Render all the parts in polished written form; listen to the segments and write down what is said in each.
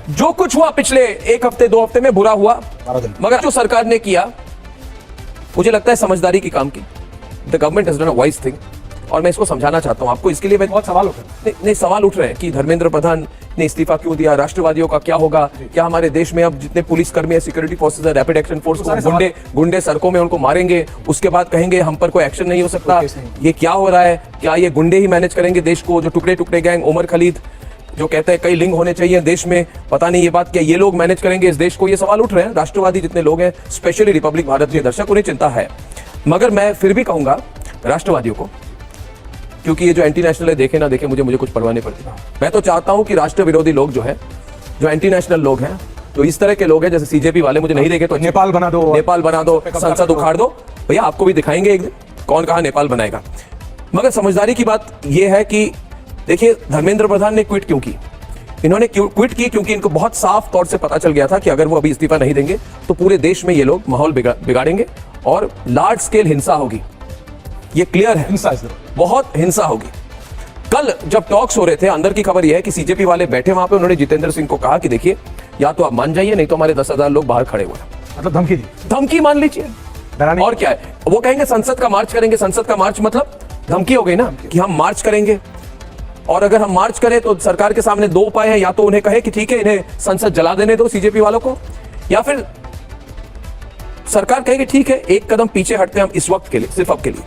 जो कुछ हुआ पिछले एक हफ्ते 2 हफ्ते में बुरा हुआ, मगर जो सरकार ने किया मुझे लगता है समझदारी की काम की। The government has done a wise thing और मैं इसको समझाना चाहता हूं आपको। इसके लिए मैं बहुत सवाल उठ रहे हैं। नहीं सवाल उठ रहे हैं कि धर्मेंद्र प्रधान ने इस्तीफा क्यों दिया, राष्ट्रवादियों का क्या होगा, क्या हमारे देश में अब जितने पुलिसकर्मी है, सिक्योरिटी फोर्सेस है, रैपिड एक्शन फोर्स को गुंडे सड़कों में उनको मारेंगे, उसके बाद कहेंगे हम पर कोई एक्शन नहीं हो सकता, ये क्या हो रहा है, क्या ये गुंडे ही मैनेज करेंगे देश को, जो टुकड़े टुकड़े गैंग, उमर खलीद जो कहते हैं कई लिंग होने चाहिए देश में, पता नहीं ये बात क्या ये लोग मैनेज करेंगे इस देश को, ये सवाल उठ रहे हैं। राष्ट्रवादी जितने लोग हैं, स्पेशली रिपब्लिक भारत के दर्शक, उन्हें चिंता है। मगर मैं फिर भी कहूंगा राष्ट्रवादियों को, क्योंकि ये जो एंटी नेशनल है, देखे ना देखे मुझे कुछ परवाह नहीं पड़ती। मैं तो चाहता हूं कि राष्ट्र विरोधी लोग जो है, जो एंटी नेशनल लोग हैं, तो इस तरह के लोग हैं जैसे सीजेपी वाले, मुझे नहीं देखे तो नेपाल बना दो, नेपाल बना दो, संसद उखाड़ दो। भैया आपको भी दिखाएंगे एक दिन कौन कहां नेपाल बनाएगा। मगर समझदारी की बात यह है कि देखिए धर्मेंद्र प्रधान ने क्विट क्यों की। इन्होंने क्विट की क्योंकि इनको बहुत साफ तौर से पता चल गया था कि अगर वो अभी इस्तीफा नहीं देंगे तो पूरे देश में ये लोग माहौल बिगाड़ेंगे और लार्ज स्केल हिंसा होगी। ये क्लियर है, बहुत हिंसा होगी। कल जब टॉक्स हो रहे थे, अंदर की खबर यह है कि सीजेपी वाले बैठे वहां पे, उन्होंने जितेंद्र सिंह को कहा कि देखिए या तो आप मान जाइए, नहीं तो हमारे 10,000 लोग बाहर खड़े हुए हैं। मतलब धमकी दी, धमकी मान लीजिए। और क्या है, वो कहेंगे संसद का मार्च करेंगे। संसद का मार्च मतलब धमकी हो गई ना कि हम मार्च करेंगे, और अगर हम मार्च करें तो सरकार के सामने 2 उपाय हैं, या तो उन्हें कहे कि ठीक है इन्हें संसद जला देने दो सीजेपी वालों को, या फिर सरकार कहेगी ठीक है एक कदम पीछे हटते हैं हम इस वक्त के लिए, सिर्फ अब के लिए,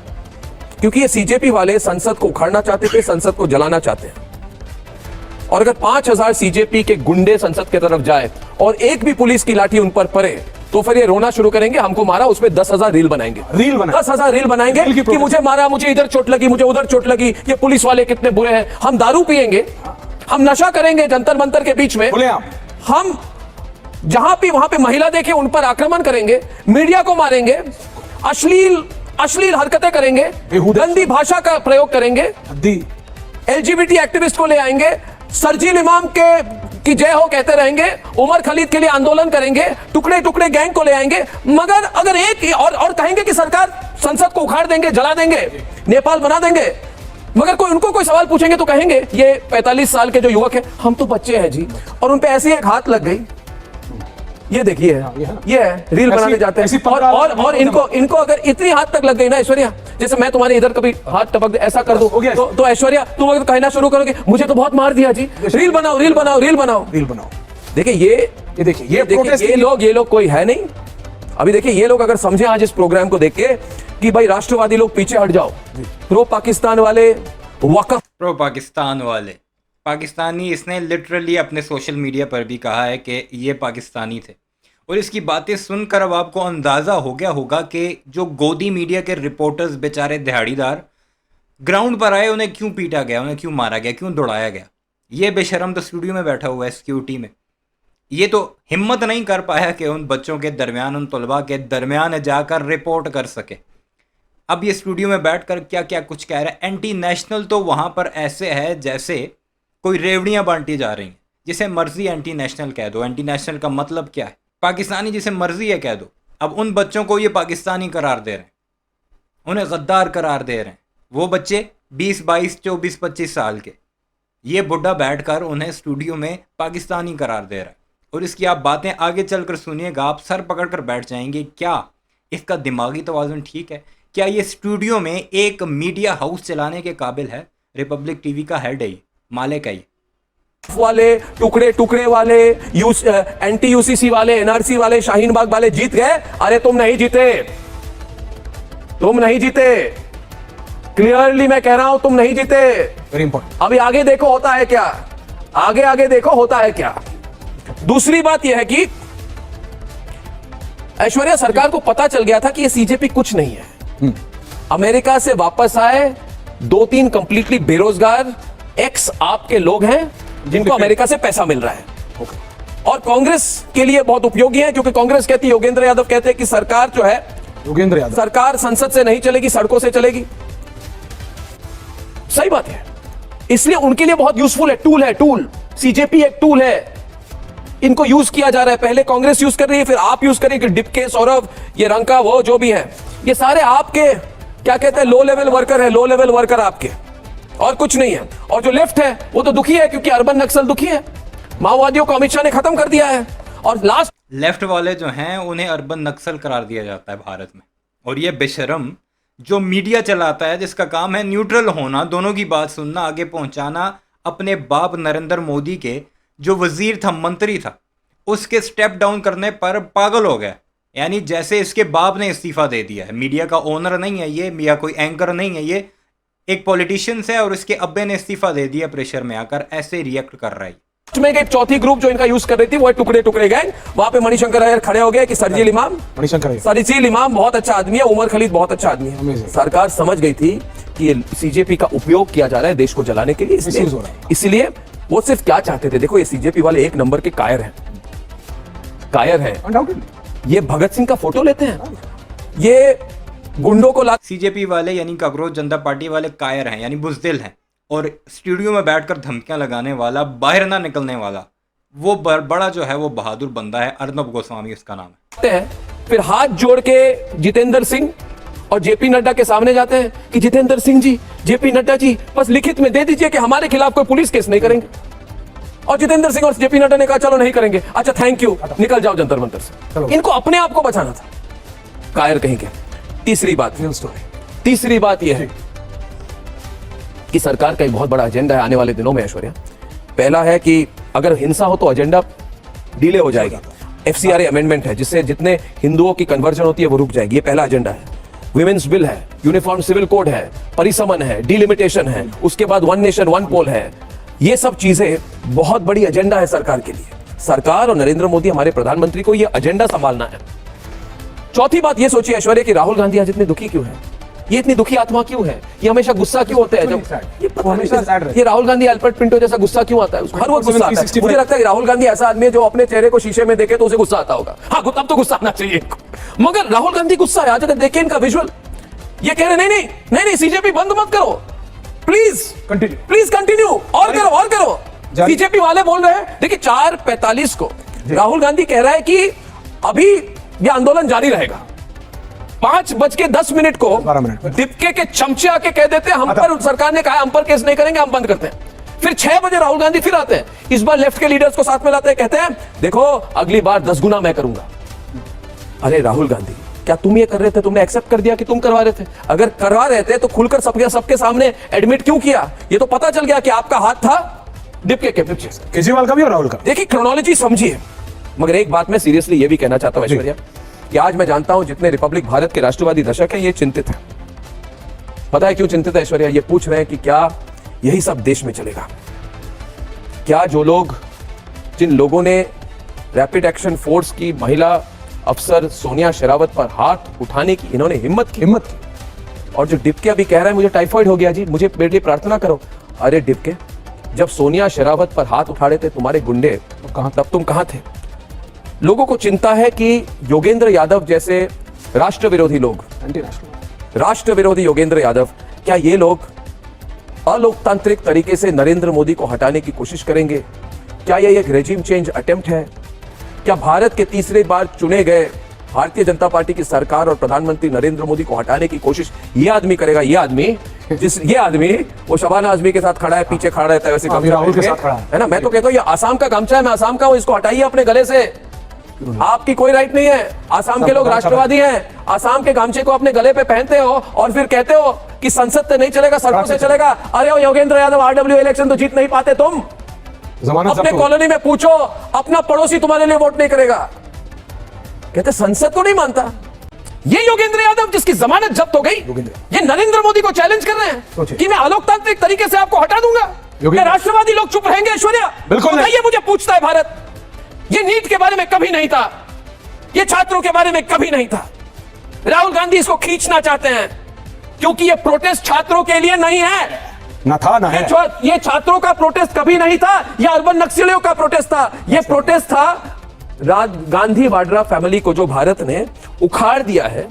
क्योंकि ये सीजेपी वाले संसद को उखाड़ना चाहते थे, संसद को जलाना चाहते हैं। और अगर 5,000 सीजेपी के गुंडे संसद की तरफ जाए और एक भी पुलिस की लाठी उन पर पड़े तो फिर ये रोना शुरू करेंगे, हमको मारा, उसमें 10,000 रील बनाएंगे, 10,000 रील बनाएंगे कि मुझे मारा, मुझे इधर चोट लगी, मुझे उधर चोट लगी, ये पुलिस वाले कितने बुरे हैं। हम दारू पिएंगे, हम नशा करेंगे जंतर मंतर के बीच में, हम जहां भी वहां पे महिला देखे उन पर आक्रमण करेंगे, मीडिया को मारेंगे, अश्लील हरकतें करेंगे, गंदी भाषा का प्रयोग करेंगे, एलजीबीटी एक्टिविस्ट को ले आएंगे, सरजील इमाम की जय हो कहते रहेंगे, उमर खलीद के लिए आंदोलन करेंगे, टुकड़े टुकड़े गैंग को ले आएंगे। मगर अगर एक और कहेंगे कि सरकार संसद को उखाड़ देंगे, जला देंगे, नेपाल बना देंगे, मगर उनको कोई सवाल पूछेंगे तो कहेंगे ये 45 साल के जो युवक है, हम तो बच्चे हैं जी, और उन पे ऐसी एक हाथ लग गई, ये देखिए ये रील बनाने जाते हैं। और इनको अगर इतनी हाथ तक लग गई ना ऐश्वर्या, जैसे मैं तुम्हारे इधर कभी हाथ टपक दे ऐसा कर दूं तो ऐश्वर्या तुम अगर कहना शुरू करोगे मुझे तो बहुत मार दिया जी, रील बनाओ रील बनाओ रील बनाओ रील बनाओ। देखिए ये लोग कोई है नहीं। अभी देखिए ये लोग अगर समझे आज इस प्रोग्राम को देख के कि भाई राष्ट्रवादी लोग पीछे हट जाओ, प्रो पाकिस्तान वाले, वक़्फ़ प्रो पाकिस्तान वाले पाकिस्तानी, इसने लिटरली अपने सोशल मीडिया पर भी कहा है कि ये पाकिस्तानी थे। और इसकी बातें सुनकर अब आपको अंदाज़ा हो गया होगा कि जो गोदी मीडिया के रिपोर्टर्स बेचारे दिहाड़ीदार ग्राउंड पर आए, उन्हें क्यों पीटा गया, उन्हें क्यों मारा गया, क्यों दौड़ाया गया। ये बेशरम तो स्टूडियो में बैठा हुआ है सिक्योरिटी में, ये तो हिम्मत नहीं कर पाया कि उन बच्चों के दरमियान, उन तलबा के दरमियान जाकर रिपोर्ट कर सके। अब ये स्टूडियो में बैठकर क्या क्या कुछ कह रहा है। एंटी नेशनल तो वहाँ पर ऐसे है जैसे कोई रेवड़ियाँ बांटी जा रही हैं, जिसे मर्जी एंटी नेशनल कह दो। एंटी नेशनल का मतलब क्या है, पाकिस्तानी जिसे मर्जी है कह दो। अब उन बच्चों को ये पाकिस्तानी करार दे रहे हैं, उन्हें गद्दार करार दे रहे हैं। वो बच्चे 20, 22, 24, 25 साल के, ये बुढ़ा बैठकर उन्हें स्टूडियो में पाकिस्तानी करार दे रहा है। और इसकी आप बातें आगे चलकर सुनिएगा, आप सर पकड़कर बैठ जाएंगे। क्या इसका दिमागी तवाज़ुन ठीक है? क्या ये स्टूडियो में एक मीडिया हाउस चलाने के काबिल है? रिपब्लिक टीवी का हेड है ये, मालिक है ये। वाले, टुकड़े टुकड़े वाले, एंटी यूसीसी वाले, एनआरसी वाले, शाहीन बाग वाले जीत गए। अरे तुम नहीं जीते, तुम नहीं जीते, क्लियरली मैं कह रहा हूं, तुम नहीं जीते। Very important. अभी आगे देखो होता है क्या, आगे देखो होता है क्या। दूसरी बात यह है कि ऐश्वर्या सरकार को पता चल गया था कि ये सीजेपी कुछ नहीं है। अमेरिका से वापस आए 2-3 कंप्लीटली बेरोजगार एक्स आपके लोग हैं जिनको अमेरिका से पैसा मिल रहा है, और कांग्रेस के लिए बहुत उपयोगी है, क्योंकि कांग्रेस कहती है, योगेंद्र यादव कहते हैं कि सरकार जो है, योगेंद्र यादव, सरकार संसद से नहीं चलेगी, सड़कों से चलेगी। सही बात है, इसलिए उनके लिए बहुत यूजफुल है, टूल है, टूल। सीजेपी एक टूल है, इनको यूज किया जा रहा है। पहले कांग्रेस यूज कर रही है, फिर आप यूज करेंगे, डिपके, सौरभ, ये रंका, वो जो भी है, ये सारे आपके क्या कहते हैं, लो लेवल वर्कर है, लो लेवल वर्कर आपके, और कुछ नहीं है। और जो लेफ्ट है वो तो दुखी है, क्योंकि अर्बन नक्सल दुखी है, माओवादियों को अमित शाह ने खत्म कर दिया है। और लास्ट लेफ्ट वाले जो हैं उन्हें अर्बन नक्सल करार दिया जाता है भारत में। और ये बेशरम जो मीडिया चलाता है, जिसका काम है न्यूट्रल होना, दोनों की बात सुनना, आगे पहुंचाना, अपने बाप नरेंद्र मोदी के जो वजीर था, मंत्री था, उसके स्टेप डाउन करने पर पागल हो गया। यानी जैसे इसके बाप ने इस्तीफा दे दिया है। मीडिया का ओनर नहीं है ये, या कोई एंकर नहीं है ये, एक पॉलिटिशियन है और इसके अब्बे ने इस्तीफा दे दिया प्रेशर में आकर। ऐसे रिएक्ट कर रहा है। में एक चौथी ग्रुप जो इनका यूज कर रही थी वो है टुकड़े टुकड़े गैंग। वहां पे मणिशंकर अय्यर खड़े हो गए कि सरजील इमाम, सरजील इमाम बहुत अच्छा आदमी है, उमर खलीद बहुत अच्छा आदमी है। सरकार समझ गई थी कि ये सीजेपी का उपयोग किया जा रहा है देश को जलाने के लिए, इसलिए वो सिर्फ क्या चाहते थे, देखो ये सीजेपी वाले एक नंबर के कायर हैं, कायर हैं। ये भगत सिंह का फोटो लेते हैं, ये गुंडों को सीजेपी वाले यानी कांग्रेस जनता पार्टी वाले कायर हैं, यानी बुजदिल हैं। और स्टूडियो में बैठकर धमकियां लगाने वाला, बाहर ना निकलने वाला, वो बड़ा जो है वो बहादुर बंदा है। अर्नब गोस्वामी उसका नाम है। फिर हाथ जोड़ के जितेंद्र सिंह और जेपी नड्डा के सामने जाते हैं कि जितेंद्र सिंह जी, जेपी नड्डा जी, बस लिखित में दे दीजिए कि हमारे खिलाफ कोई पुलिस केस नहीं करेंगे। और जितेंद्र सिंह और जेपी नड्डा ने कहा चलो नहीं करेंगे। अच्छा थैंक यू, निकल जाओ जंतर मंतर से। इनको अपने आप को बचाना था, कायर कहीं के। तीसरी बात यह है कि सरकार का एक बहुत बड़ा एजेंडा है आने वाले दिनों में ऐश्वर्या। पहला है कि अगर हिंसा हो तो एजेंडा डिले हो जाएगा। एफसीआरए अमेंडमेंट है जिससे जितने हिंदुओं की कन्वर्जन होती है वो रुक जाएगी, ये पहला एजेंडा है। विमेंस बिल है, यूनिफॉर्म सिविल कोड है, परिसमन है, डिलिमिटेशन है, उसके बाद वन नेशन वन पोल है। ये सब चीजें बहुत बड़ी एजेंडा है सरकार के लिए। सरकार और नरेंद्र मोदी हमारे प्रधानमंत्री को ये एजेंडा संभालना है। चौथी बात ये सोचिए ऐश्वर्या कि राहुल गांधी आज इतने दुखी क्यों है, ये इतनी दुखी आत्मा क्यों है, ये हमेशा गुस्सा क्यों होते हैं। जब ये राहुल गांधी अल्बर्ट पिंटो जैसा गुस्सा क्यों आता है, हर वक्त गुस्सा आता है। मुझे लगता है कि राहुल गांधी ऐसा आदमी है जो अपने चेहरे को शीशे में देखे तो उसे गुस्सा आता होगा। हाँ अब तो गुस्सा आना चाहिए, मगर राहुल गांधी गुस्सा है। आज अगर देखें इनका विजुअल, ये कह रहे नहीं सीजेपी बंद मत करो, प्लीज कंटिन्यू और करो। बीजेपी वाले बोल रहे हैं, देखिए 4:45 को राहुल गांधी कह रहा है कि अभी यह आंदोलन जारी रहेगा। 5:10 को डिपके के चमचे आके कह देते हैं हम पर, सरकार ने कहा हम पर केस नहीं करेंगे, हम बंद करते हैं। फिर 6 बजे राहुल गांधी फिर आते हैं, इस बार लेफ्ट के लीडर्स को साथ में लाते हैं, कहते हैं देखो अगली बार 10 गुना मैं करूंगा। अरे राहुल गांधी, क्या तुम ये कर रहे थे, तुमने एक्सेप्ट कर दिया कि तुम करवा रहे थे? अगर करवा रहे थे तो खुलकर सबके सामने एडमिट क्यों किया? ये तो पता चल गया कि आपका हाथ था डिपके के पीछे, केजरीवाल का भी और राहुल का। देखिए क्रोनोलॉजी समझिए। मगर एक बात मैं सीरियसली ये भी कहना चाहता हूं ऐश्वर्या, कि आज मैं जानता हूं जितने रिपब्लिक भारत के राष्ट्रवादी दर्शक हैं ये चिंतित हैं। पता है क्यों चिंतित है ऐश्वर्या? ये पूछ रहे हैं कि क्या यही सब देश में चलेगा? क्या जिन लोगों ने रैपिड एक्शन फोर्स की महिला अफसर सोनिया शेरावत पर हाथ उठाने की इन्होंने हिम्मत की, और जो डिपके अभी कह रहा है मुझे टाइफाइड हो गया जी, मुझे मेरे लिए प्रार्थना करो। अरे डिपके, जब सोनिया शेरावत पर हाथ उठा रहे थे तुम्हारे गुंडे, तब तुम कहां थे? लोगों को चिंता है कि योगेंद्र यादव जैसे राष्ट्र विरोधी लोग, राष्ट्र विरोधी योगेंद्र यादव, क्या ये लोग अलोकतांत्रिक तरीके से नरेंद्र मोदी को हटाने की कोशिश करेंगे? क्या ये एक रेजिम चेंज अटेम्प्ट है? क्या भारत के तीसरी बार चुने गए भारतीय जनता पार्टी की सरकार और प्रधानमंत्री नरेंद्र मोदी को हटाने की कोशिश ये आदमी करेगा? ये आदमी वो शबाना आजमी के साथ खड़ा है, पीछे खड़ा रहता है, वैसे राहुल के साथ खड़ा है ना। मैं तो कहता हूँ ये आसाम का गमछा है, मैं आसाम का हूँ, इसको हटाइए अपने गले से। आपकी कोई राइट नहीं है। आसाम के लोग राष्ट्रवादी हैं, आसाम के गामछे को अपने गले पे पहनते हो और फिर कहते हो कि संसद से नहीं चलेगा, सड़कों से चलेगा। अरे ओ योगेंद्र यादव, आरडब्ल्यू इलेक्शन तो जीत नहीं पाते तुम। अपने कॉलोनी में पूछो, अपना पड़ोसी तुम्हारे लिए वोट नहीं करेगा। कहते संसद को नहीं मानता। ये योगेंद्र यादव जिसकी जमानत जब्त हो गई, ये नरेंद्र मोदी को चैलेंज कर रहे हैं कि मैं अलोकतांत्रिक तरीके से आपको हटा दूंगा। क्या राष्ट्रवादी लोग चुप रहेंगे ऐश्वर्या? बिल्कुल नहीं। ये मुझे पूछता है भारत। ये नीट के बारे में कभी नहीं था, ये छात्रों के बारे में कभी नहीं था। राहुल गांधी इसको खींचना चाहते हैं क्योंकि ये प्रोटेस्ट छात्रों के लिए नहीं है, ना था ना है। ये छात्रों का प्रोटेस्ट कभी नहीं था, ये अर्बन नक्सलियों का प्रोटेस्ट था। ये प्रोटेस्ट था गांधी वाड्रा फैमिली को जो भारत ने उखाड़ दिया है,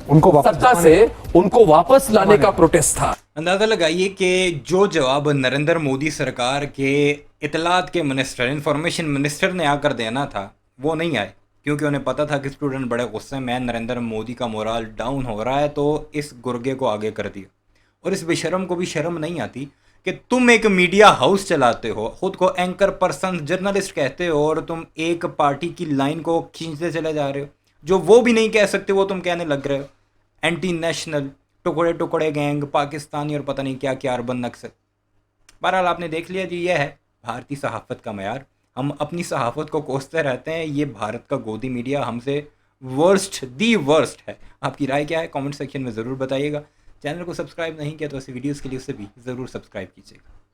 उनको वापस सत्ता से उनको वापस लाने का प्रोटेस्ट था। अंदाजा लगाइए कि जो जवाब नरेंद्र मोदी सरकार के इतलात के मिनिस्टर, इंफॉर्मेशन मिनिस्टर ने आकर देना था, वो नहीं आए, क्योंकि उन्हें पता था कि स्टूडेंट बड़े गुस्से में, नरेंद्र मोदी का मोरल डाउन हो रहा है, तो इस गुर्गे को आगे कर दिया। और इस बेशरम को भी शर्म नहीं आती कि तुम एक मीडिया हाउस चलाते हो, खुद को एंकर पर्सन जर्नलिस्ट कहते हो, और तुम एक पार्टी की लाइन को खींचते चले जा रहे हो, जो वो भी नहीं कह सकते वो तुम कहने लग रहे हो। एंटी नेशनल, टुकड़े टुकड़े गैंग, पाकिस्तानी और पता नहीं क्या क्या, अर्बन नक्सल। बहरहाल आपने देख लिया जी, यह है भारतीय सहाफ़त का मयार। हम अपनी सहाफ़त को कोसते रहते हैं, ये भारत का गोदी मीडिया हमसे वर्स्ट है। आपकी राय क्या है कमेंट सेक्शन में ज़रूर बताइएगा। चैनल को सब्सक्राइब नहीं किया तो ऐसे वीडियोस के लिए उसे भी ज़रूर सब्सक्राइब कीजिएगा।